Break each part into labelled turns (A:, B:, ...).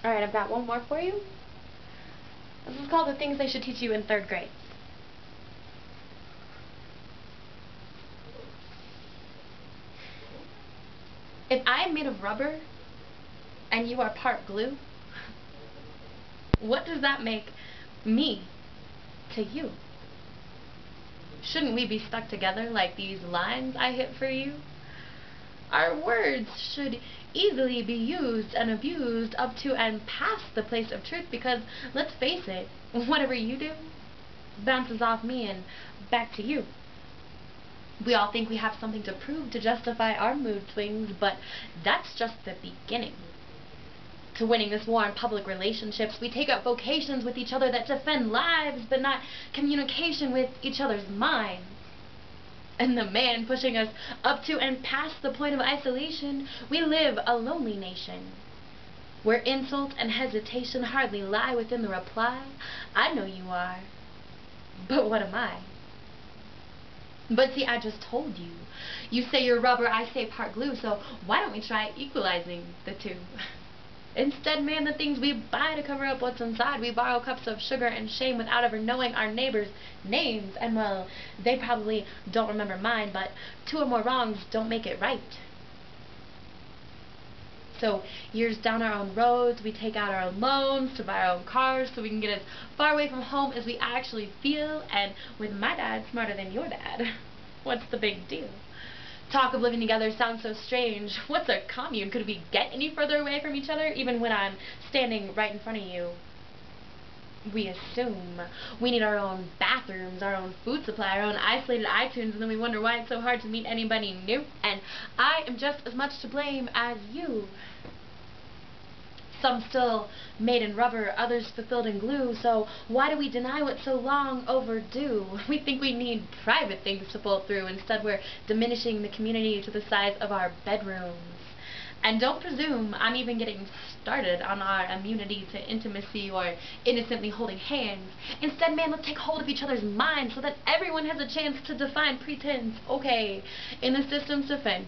A: Alright, I've got one more for you. This is called the things they should teach you in 3rd grade. If I am made of rubber and you are part glue, what does that make me to you? Shouldn't we be stuck together like these lines I hit for you? Our words should easily be used and abused up to and past the place of truth, because, let's face it, whatever you do bounces off me and back to you. We all think we have something to prove to justify our mood swings, but that's just the beginning. To winning this war on public relationships, we take up vocations with each other that defend lives, but not communication with each other's minds. And the man pushing us up to and past the point of isolation, we live a lonely nation, where insult and hesitation hardly lie within the reply, I know you are, but what am I? But see, I just told you. You say you're rubber, I say part glue, so why don't we try equalizing the two? Instead, man, the things we buy to cover up what's inside, we borrow cups of sugar and shame without ever knowing our neighbors' names. And, well, they probably don't remember mine, but 2 or more wrongs don't make it right. So, years down our own roads, we take out our own loans to buy our own cars so we can get as far away from home as we actually feel. And with my dad smarter than your dad, what's the big deal? Talk of living together sounds so strange. What's a commune? Could we get any further away from each other, even when I'm standing right in front of you? We assume we need our own bathrooms, our own food supply, our own isolated iTunes, and then we wonder why it's so hard to meet anybody new. And I am just as much to blame as you. Some still made in rubber, others fulfilled in glue, so why do we deny what's so long overdue? We think we need private things to pull through, instead we're diminishing the community to the size of our bedrooms. And don't presume I'm even getting started on our immunity to intimacy or innocently holding hands. Instead, man, let's take hold of each other's minds so that everyone has a chance to define pretense. Okay, in the system's defense,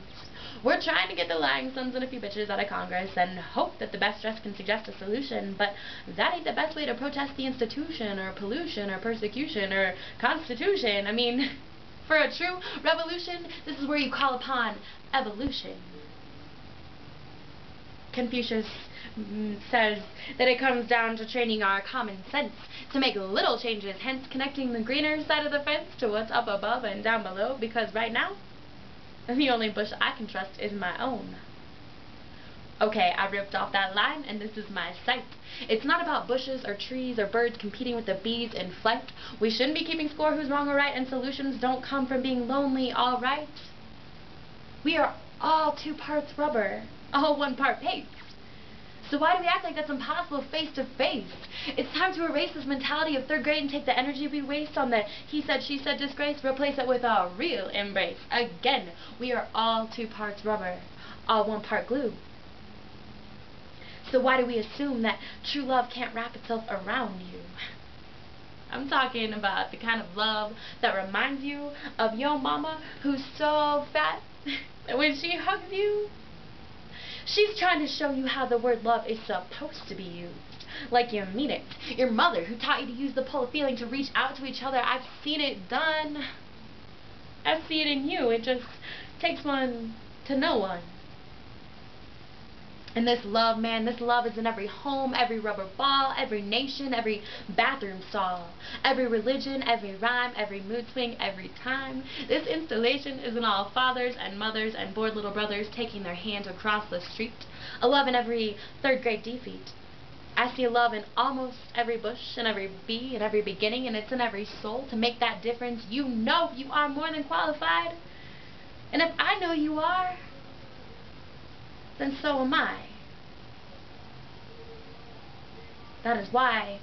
A: we're trying to get the lying sons and a few bitches out of Congress and hope that the best dress can suggest a solution, but that ain't the best way to protest the institution or pollution or persecution or constitution. I mean, for a true revolution, this is where you call upon evolution. Confucius says that it comes down to training our common sense to make little changes, hence connecting the greener side of the fence to what's up above and down below, because right now, the only bush I can trust is my own. Okay, I ripped off that line, and this is my sight. It's not about bushes or trees or birds competing with the bees in flight. We shouldn't be keeping score who's wrong or right, and solutions don't come from being lonely, alright? We are all 2 parts rubber, all 1 part paste. So why do we act like that's impossible face to face? It's time to erase this mentality of 3rd grade and take the energy we waste on the he said, she said disgrace, replace it with a real embrace. Again, we are all 2 parts rubber, all 1 part glue. So why do we assume that true love can't wrap itself around you? I'm talking about the kind of love that reminds you of your mama who's so fat that when she hugs you, she's trying to show you how the word love is supposed to be used, like you mean it. Your mother, who taught you to use the pull of feeling to reach out to each other. I've seen it done. I see it in you. It just takes one to know one. And this love, man, this love is in every home, every rubber ball, every nation, every bathroom stall, every religion, every rhyme, every mood swing, every time. This installation is in all fathers and mothers and bored little brothers taking their hands across the street. A love in every 3rd grade defeat. I see love in almost every bush and every bee and every beginning, and it's in every soul. To make that difference, you know you are more than qualified. And if I know you are, then so am I. That is why